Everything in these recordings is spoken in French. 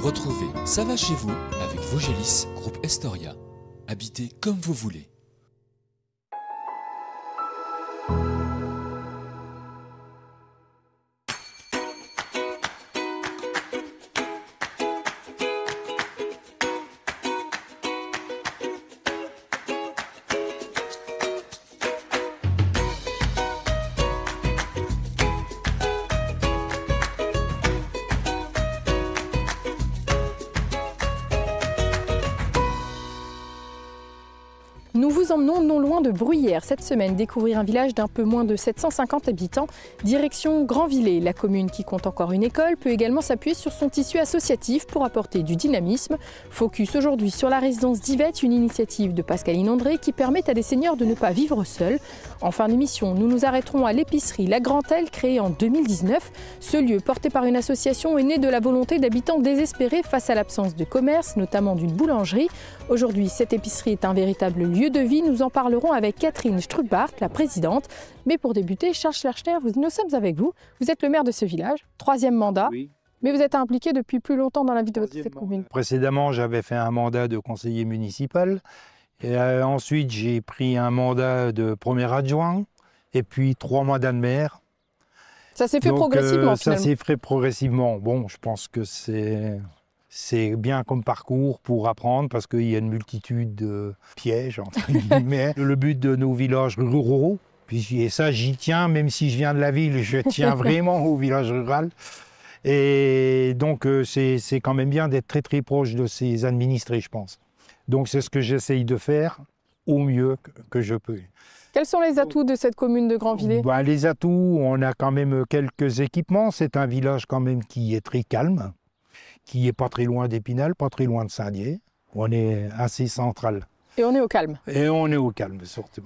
Retrouvez Ça va chez vous avec Vogelis, groupe Estoria. Habitez comme vous voulez. Nous vous emmenons non loin de Bruyères cette semaine découvrir un village d'un peu moins de 750 habitants, direction Grandvillers. La commune qui compte encore une école peut également s'appuyer sur son tissu associatif pour apporter du dynamisme. Focus aujourd'hui sur la résidence d'Yvette, une initiative de Pascaline André qui permet à des seniors de ne pas vivre seuls. En fin d'émission, nous nous arrêterons à l'épicerie La Grantelle, créée en 2019. Ce lieu, porté par une association, est né de la volonté d'habitants désespérés face à l'absence de commerce, notamment d'une boulangerie. Aujourd'hui, cette épicerie est un véritable lieu de vie. Nous en parlerons avec Catherine Struckbart, la présidente. Mais pour débuter, Charles Schlerchter, nous sommes avec vous. Vous êtes le maire de ce village, 3e mandat. Oui. Mais vous êtes impliqué depuis plus longtemps dans la vie de cette commune. Précédemment, j'avais fait un mandat de conseiller municipal. Et ensuite, j'ai pris un mandat de premier adjoint. Et puis 3 mandats de maire. Ça s'est fait progressivement, ça s'est fait progressivement. Bon, je pense que c'est bien comme parcours pour apprendre parce qu'il y a une multitude de pièges, entre guillemets. Le but de nos villages ruraux, et ça j'y tiens, même si je viens de la ville, je tiens vraiment au village rural. Et donc c'est quand même bien d'être très très proche de ses administrés, je pense. Donc c'est ce que j'essaye de faire au mieux que je peux. Quels sont les atouts de cette commune de Grandvillers ? Les atouts, on a quand même quelques équipements. C'est un village quand même qui est très calme, qui n'est pas très loin d'Épinal, pas très loin de Saint-Dié. On est assez central. Et on est au calme. Et on est au calme, surtout.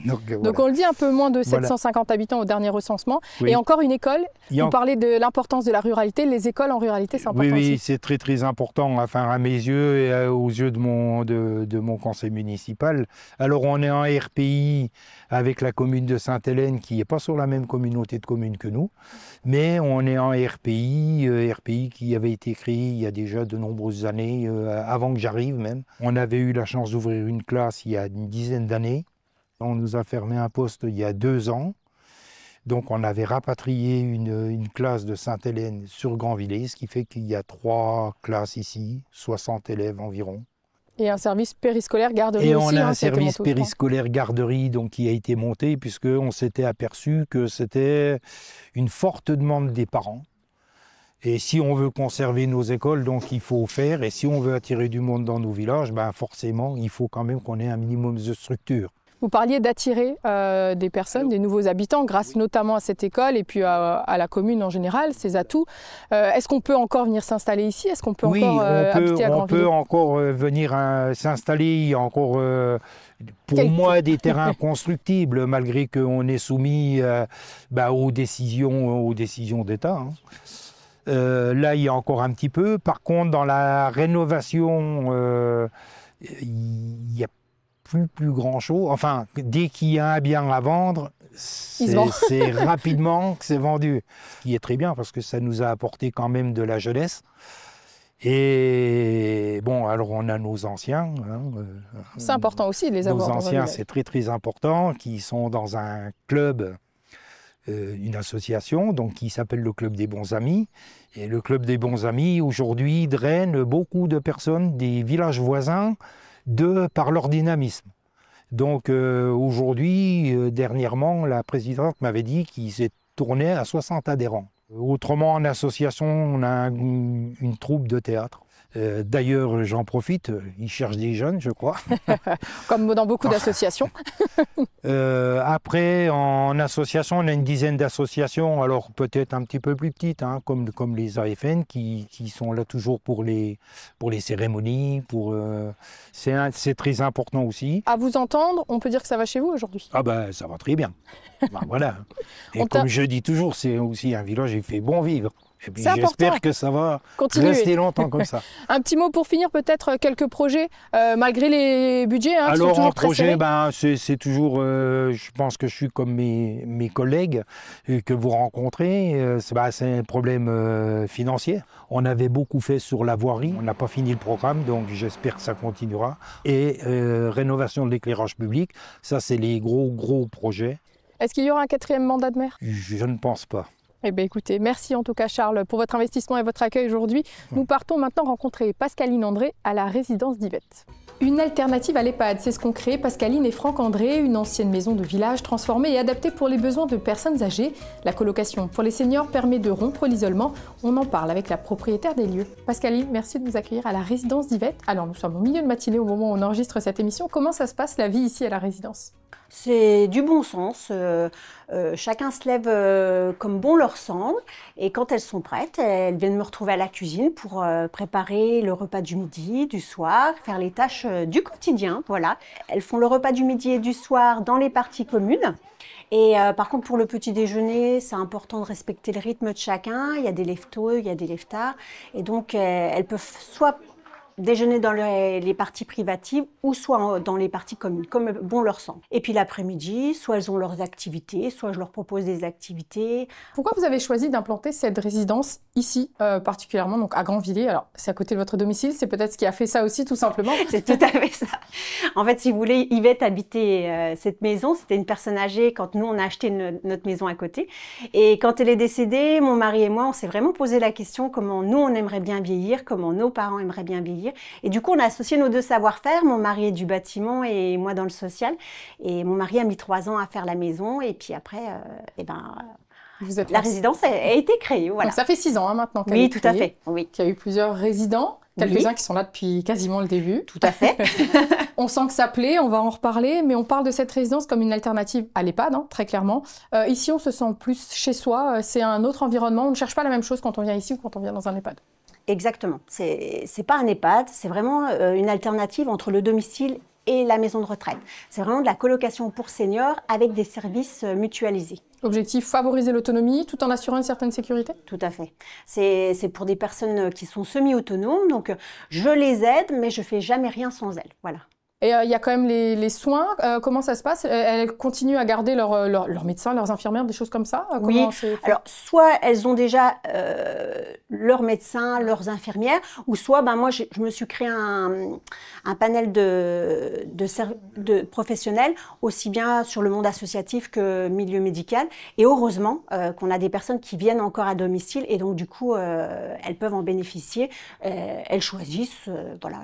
Donc on le dit, un peu moins de 750 habitants au dernier recensement. Oui. Et encore une école. Vous parlez de l'importance de la ruralité. Les écoles en ruralité, c'est important aussi. Oui, c'est très très important, enfin, à mes yeux et aux yeux de mon conseil municipal. Alors on est en RPI avec la commune de Sainte-Hélène, qui n'est pas sur la même communauté de communes que nous. Mais on est en RPI qui avait été créé il y a déjà de nombreuses années, avant que j'arrive même. On avait eu la chance d'ouvrir une classe il y a une dizaine d'années. On nous a fermé un poste il y a 2 ans. Donc on avait rapatrié une classe de Sainte-Hélène sur Grandvillers, ce qui fait qu'il y a 3 classes ici, 60 élèves environ. Et un service périscolaire garderie aussi. Et on a un service périscolaire garderie donc, qui a été monté puisqu'on s'était aperçu que c'était une forte demande des parents. Et si on veut conserver nos écoles, donc il faut faire. Et si on veut attirer du monde dans nos villages, forcément, il faut quand même qu'on ait un minimum de structure. Vous parliez d'attirer des personnes, des nouveaux habitants, grâce notamment à cette école et puis à la commune en général, ses atouts. Est-ce qu'on peut encore venir s'installer ici? Est-ce qu'on peut encore habiter à Grandvillers? On peut encore venir s'installer. Il y a encore, pour moi, des terrains constructibles, malgré qu'on est soumis aux décisions d'État. Hein. Là, il y a encore un petit peu. Par contre, dans la rénovation, il n'y a plus grand chose. Enfin, dès qu'il y a un bien à vendre, c'est rapidement que c'est vendu. Ce qui est très bien parce que ça nous a apporté quand même de la jeunesse. Et bon, alors on a nos anciens. C'est important aussi de les avoir. Nos anciens, c'est très très important, qui sont dans un club, une association donc, qui s'appelle le Club des Bons Amis. Et le Club des Bons Amis, aujourd'hui, draine beaucoup de personnes des villages voisins par leur dynamisme. Donc aujourd'hui, dernièrement, la présidente m'avait dit qu'il s'est tourné à 60 adhérents. Autrement, en association, on a une troupe de théâtre. D'ailleurs, j'en profite, ils cherchent des jeunes, je crois. Comme dans beaucoup d'associations. Après, en association, on a une dizaine d'associations, alors peut-être un petit peu plus petites, hein, comme les AFN, qui sont là toujours pour les cérémonies. C'est très important aussi. À vous entendre, on peut dire que ça va chez vous aujourd'hui? Ah ben, ça va très bien. Voilà. Et comme je dis toujours, c'est aussi un village, il fait bon vivre. Et puis C'est important. j'espère que ça va Continuez. rester longtemps comme ça. Un petit mot pour finir, peut-être quelques projets, malgré les budgets qui sont Alors toujours en très projet, serrés. c'est toujours, je pense que je suis comme mes collègues que vous rencontrez, c'est un problème financier. On avait beaucoup fait sur la voirie, on n'a pas fini le programme, donc j'espère que ça continuera. Et rénovation de l'éclairage public, ça c'est les gros projets. Est-ce qu'il y aura un 4e mandat de maire? Je ne pense pas. Eh bien écoutez, merci en tout cas Charles pour votre investissement et votre accueil aujourd'hui. Nous partons maintenant rencontrer Pascaline André à la résidence d'Yvette. Une alternative à l'EHPAD, c'est ce qu'ont créé Pascaline et Franck André, une ancienne maison de village transformée et adaptée pour les besoins de personnes âgées. La colocation pour les seniors permet de rompre l'isolement. On en parle avec la propriétaire des lieux. Pascaline, merci de nous accueillir à la résidence d'Yvette. Alors nous sommes au milieu de matinée au moment où on enregistre cette émission. Comment ça se passe la vie ici à la résidence? C'est du bon sens, chacun se lève comme bon leur semble et quand elles sont prêtes, elles viennent me retrouver à la cuisine pour préparer le repas du midi, du soir, faire les tâches du quotidien, voilà. Elles font le repas du midi et du soir dans les parties communes. Et par contre, pour le petit déjeuner, c'est important de respecter le rythme de chacun. Il y a des lève-tôt, il y a des lève-tard. Et donc, elles peuvent soit déjeuner dans les parties privatives ou soit dans les parties communes, comme bon leur semble. Et puis l'après-midi, soit elles ont leurs activités, soit je leur propose des activités. Pourquoi vous avez choisi d'implanter cette résidence ici, particulièrement donc à Grandvillers? Alors, c'est à côté de votre domicile, c'est peut-être ce qui a fait ça aussi, tout simplement. C'est tout à fait ça. En fait, si vous voulez, Yvette habitait cette maison. C'était une personne âgée quand nous, on a acheté notre maison à côté. Et quand elle est décédée, mon mari et moi, on s'est vraiment posé la question comment nous, on aimerait bien vieillir, comment nos parents aimeraient bien vieillir. Et du coup, on a associé nos deux savoir-faire. Mon mari est du bâtiment et moi dans le social. Et mon mari a mis 3 ans à faire la maison. Et puis après, la résidence a été créée. Voilà. Donc ça fait 6 ans maintenant qu'elle Oui, est tout à créée, fait. Oui. qu'il y a eu plusieurs résidents, quelques-uns qui sont là depuis quasiment le début. Tout à fait. On sent que ça plaît, on va en reparler, mais on parle de cette résidence comme une alternative à l'EHPAD, très clairement. Ici, on se sent plus chez soi, c'est un autre environnement. On ne cherche pas la même chose quand on vient ici ou quand on vient dans un EHPAD. Exactement. C'est pas un EHPAD, c'est vraiment une alternative entre le domicile et la maison de retraite. C'est vraiment de la colocation pour seniors avec des services mutualisés. Objectif, favoriser l'autonomie tout en assurant une certaine sécurité? Tout à fait. C'est pour des personnes qui sont semi-autonomes, donc je les aide, mais je fais jamais rien sans elles. Voilà. Et il y a quand même les soins, comment ça se passe? Elles continuent à garder leurs médecins, leurs infirmières, des choses comme ça? Oui, alors soit elles ont déjà leurs médecins, leurs infirmières, ou soit moi je me suis créé un panel de professionnels, aussi bien sur le monde associatif que milieu médical. Et heureusement qu'on a des personnes qui viennent encore à domicile et donc du coup elles peuvent en bénéficier. Elles choisissent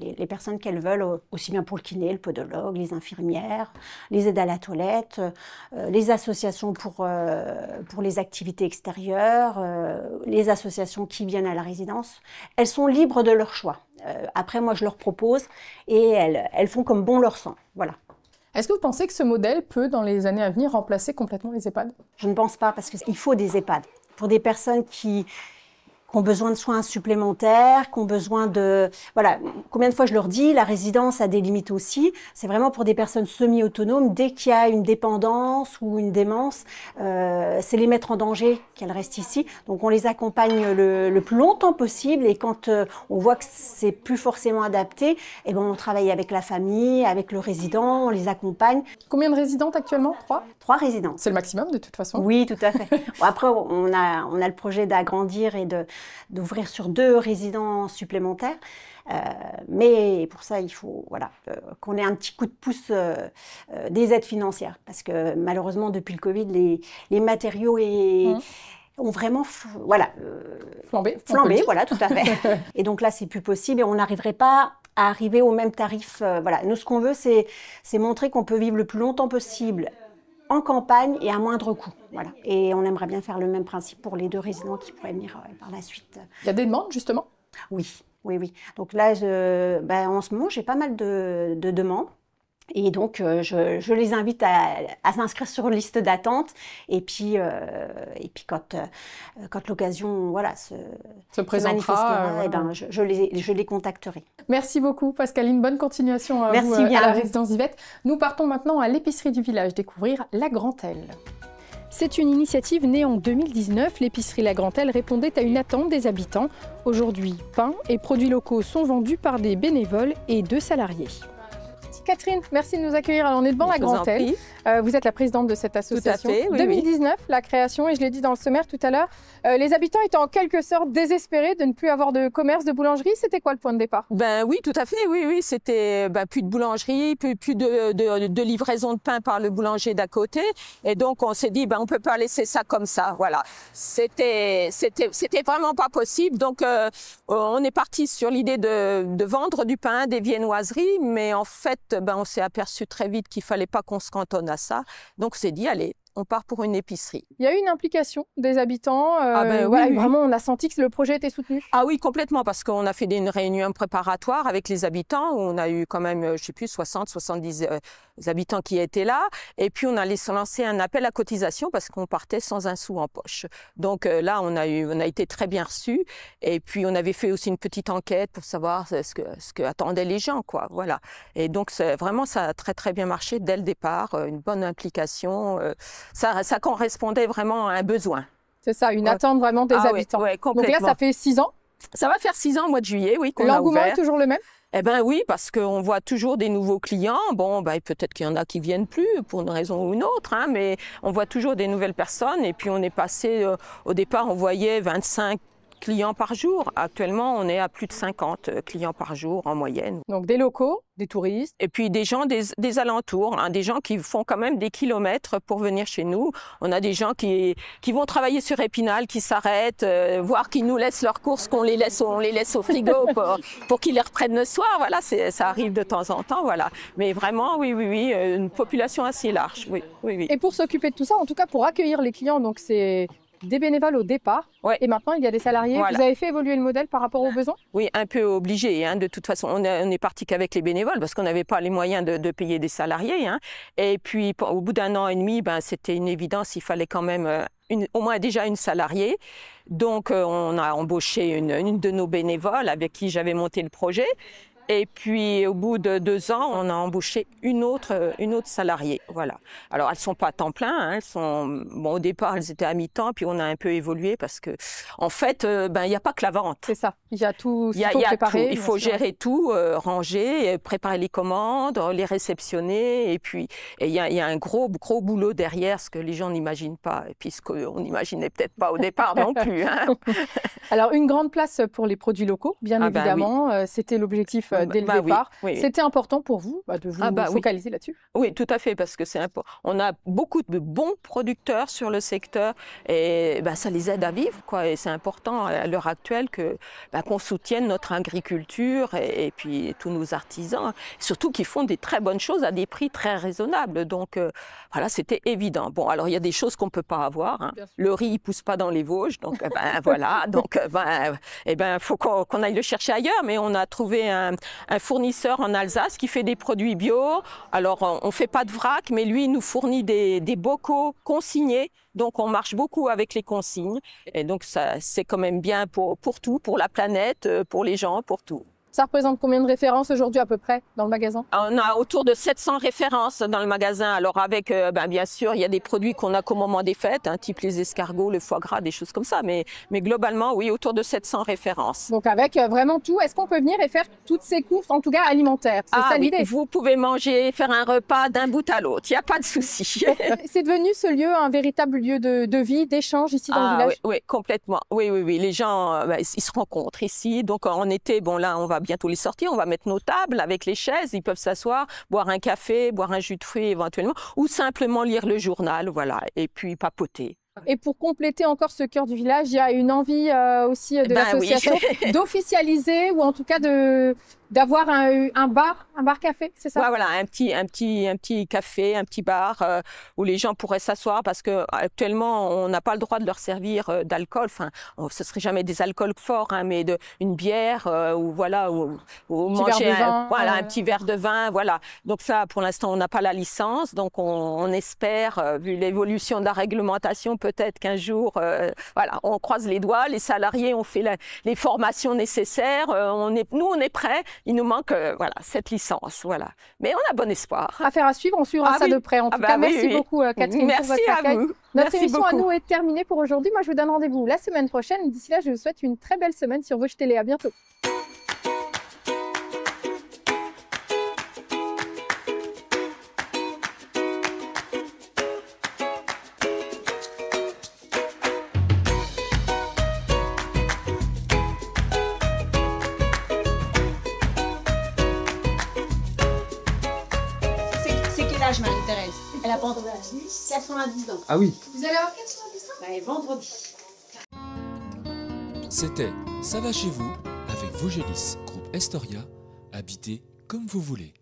les personnes qu'elles veulent, aussi bien pour le kiné, le podologue, les infirmières, les aides à la toilette, les associations pour les activités extérieures, les associations qui viennent à la résidence. Elles sont libres de leur choix. Après, moi, je leur propose et elles font comme bon leur semble. Voilà. Est-ce que vous pensez que ce modèle peut, dans les années à venir, remplacer complètement les EHPAD? Je ne pense pas, parce qu'il faut des EHPAD. Pour des personnes qui ont besoin de soins supplémentaires, qui ont besoin de... Voilà, combien de fois je leur dis, la résidence a des limites aussi. C'est vraiment pour des personnes semi-autonomes. Dès qu'il y a une dépendance ou une démence, c'est les mettre en danger qu'elles restent ici. Donc on les accompagne le plus longtemps possible et quand on voit que c'est plus forcément adapté, on travaille avec la famille, avec le résident, on les accompagne. Combien de résidentes actuellement? 3? 3 résidentes. C'est le maximum de toute façon? Oui, tout à fait. Bon, après, on a le projet d'agrandir et d'ouvrir sur 2 résidents supplémentaires. Mais pour ça, il faut qu'on ait un petit coup de pouce des aides financières. Parce que malheureusement, depuis le Covid, les matériaux ont vraiment flambé, voilà, tout à fait. Et donc là, c'est plus possible et on n'arriverait pas à arriver au même tarif. Nous, ce qu'on veut, c'est montrer qu'on peut vivre le plus longtemps possible en campagne et à moindre coût. Voilà. Et on aimerait bien faire le même principe pour les 2 résidents qui pourraient venir par la suite. Il y a des demandes, justement? Oui. Donc là, en ce moment, j'ai pas mal de demandes. Et donc, je les invite à s'inscrire sur une liste d'attente. Et puis quand l'occasion se présentera, je les contacterai. Merci beaucoup, Pascaline. Bonne continuation à vous à la résidence d'Yvette. Nous partons maintenant à l'épicerie du village découvrir la Grand L. C'est une initiative née en 2019. L'épicerie La Grantelle répondait à une attente des habitants. Aujourd'hui, pain et produits locaux sont vendus par des bénévoles et 2 salariés. Catherine, merci de nous accueillir. Alors, on est devant La Grantelle. Vous êtes la présidente de cette association. Tout à fait, oui, 2019, la création, et je l'ai dit dans le sommaire tout à l'heure, les habitants étaient en quelque sorte désespérés de ne plus avoir de commerce, de boulangerie. C'était quoi le point de départ? Oui, tout à fait. Oui, c'était plus de boulangerie, plus de livraison de pain par le boulanger d'à côté. Et donc, on s'est dit, on ne peut pas laisser ça comme ça. Voilà. C'était vraiment pas possible. Donc, on est parti sur l'idée de vendre du pain, des viennoiseries, mais en fait, on s'est aperçu très vite qu'il ne fallait pas qu'on se cantonne à ça. Donc, on s'est dit, allez, on part pour une épicerie. Il y a eu une implication des habitants. Oui. Vraiment, on a senti que le projet était soutenu. Ah oui, complètement, parce qu'on a fait une réunion préparatoire avec les habitants, où on a eu quand même, je ne sais plus, 60, 70 habitants qui étaient là. Et puis, on a lancé un appel à cotisation parce qu'on partait sans un sou en poche. Donc là, on a été très bien reçus. Et puis, on avait fait aussi une petite enquête pour savoir ce que attendaient les gens, quoi. Voilà. Et donc, vraiment, ça a très, très bien marché dès le départ. Une bonne implication. Ça correspondait vraiment à un besoin. C'est ça, une attente vraiment des habitants. Oui, complètement. Donc là, ça fait 6 ans. Ça va faire 6 ans au mois de juillet, oui, qu'on a ouvert. L'engouement est toujours le même? Oui, parce qu'on voit toujours des nouveaux clients. Peut-être qu'il y en a qui viennent plus pour une raison ou une autre, mais on voit toujours des nouvelles personnes. Et puis on est passé, au départ, on voyait 25 clients par jour. Actuellement, on est à plus de 50 clients par jour en moyenne. Donc des locaux, des touristes. Et puis des gens des alentours, des gens qui font quand même des kilomètres pour venir chez nous. On a des gens qui vont travailler sur Épinal, qui s'arrêtent, voire qui nous laissent leurs courses, on les laisse au frigo pour qu'ils les reprennent le soir. Voilà, ça arrive de temps en temps. Voilà. Mais vraiment, oui, une population assez large. Oui. Et pour s'occuper de tout ça, en tout cas pour accueillir les clients, donc c'est des bénévoles au départ, et maintenant il y a des salariés. Voilà. Vous avez fait évoluer le modèle par rapport aux besoins? Oui, un peu obligé. De toute façon, on est parti qu'avec les bénévoles parce qu'on n'avait pas les moyens de payer des salariés. Et puis, au bout d'1 an et demi, c'était une évidence, il fallait quand même au moins déjà une salariée. Donc, on a embauché une de nos bénévoles avec qui j'avais monté le projet. Et puis, au bout de 2 ans, on a embauché une autre salariée. Voilà. Alors, elles ne sont pas à temps plein. Elles sont, au départ, elles étaient à mi-temps, puis on a un peu évolué parce que, en fait, il n'y a pas que la vente. C'est ça. Il y a tout. Il faut préparer. Il faut gérer tout, ranger, préparer les commandes, les réceptionner. Et puis, il y a un gros boulot derrière, ce que les gens n'imaginent pas, et puis ce qu'on n'imaginait peut-être pas au départ non plus. Alors, une grande place pour les produits locaux, bien évidemment. Oui. C'était l'objectif dès le départ. Oui. C'était important pour vous de vous focaliser là-dessus? Oui, tout à fait, parce que c'est important. On a beaucoup de bons producteurs sur le secteur et ça les aide à vivre, quoi. Et c'est important à l'heure actuelle qu'on soutienne notre agriculture et puis tous nos artisans, surtout qu'ils font des très bonnes choses à des prix très raisonnables. Donc voilà, c'était évident. Bon, alors il y a des choses qu'on ne peut pas avoir. Le riz, il ne pousse pas dans les Vosges, donc voilà. Donc faut qu'on aille le chercher ailleurs, mais on a trouvé un fournisseur en Alsace qui fait des produits bio. Alors, on ne fait pas de vrac, mais lui, il nous fournit des bocaux consignés. Donc, on marche beaucoup avec les consignes. Et donc, c'est quand même bien pour tout, pour la planète, pour les gens, pour tout. Ça représente combien de références aujourd'hui à peu près dans le magasin? On a autour de 700 références dans le magasin. Alors avec, bien sûr, il y a des produits qu'on a qu'au moment des fêtes, type les escargots, le foie gras, des choses comme ça. Mais globalement, oui, autour de 700 références. Donc avec vraiment tout, est-ce qu'on peut venir et faire toutes ces courses, en tout cas alimentaires? C'est ça l'idée? Vous pouvez manger, faire un repas d'un bout à l'autre. Il n'y a pas de souci. C'est devenu ce lieu, un véritable lieu de vie, d'échange ici dans le village? Oui, complètement. Oui. Les gens, ils se rencontrent ici. Donc en été, là, on va bientôt les sortir, on va mettre nos tables avec les chaises, ils peuvent s'asseoir, boire un café, boire un jus de fruits éventuellement, ou simplement lire le journal, voilà, et puis papoter. Et pour compléter encore ce cœur du village, il y a une envie aussi de l'association d'officialiser ou en tout cas d'avoir un bar café, c'est ça? Voilà, un petit café, un petit bar où les gens pourraient s'asseoir parce que actuellement on n'a pas le droit de leur servir d'alcool. Enfin, ce serait jamais des alcools forts, mais une bière ou manger un petit verre de vin, voilà. Donc ça, pour l'instant, on n'a pas la licence, donc on espère, vu l'évolution de la réglementation, peut-être qu'un jour, on croise les doigts. Les salariés ont fait les formations nécessaires. Nous, on est prêts. il nous manque voilà, cette licence. Voilà. Mais on a bon espoir. Affaire à suivre, on suivra ça de près. En tout cas, merci beaucoup Catherine merci pour votre accueil. à vous. Notre Merci émission à beaucoup. nous est terminée pour aujourd'hui. Moi, je vous donne rendez-vous la semaine prochaine. D'ici là, je vous souhaite une très belle semaine sur Vosges Télé. À bientôt. C'est quel âge, Marie-Thérèse? Elle a pas entendu. 90 ans. Ah oui. Vous allez avoir 90 ans? Bah, vendredi. C'était Ça va chez vous avec Vosgelis, groupe Estoria, habitez comme vous voulez.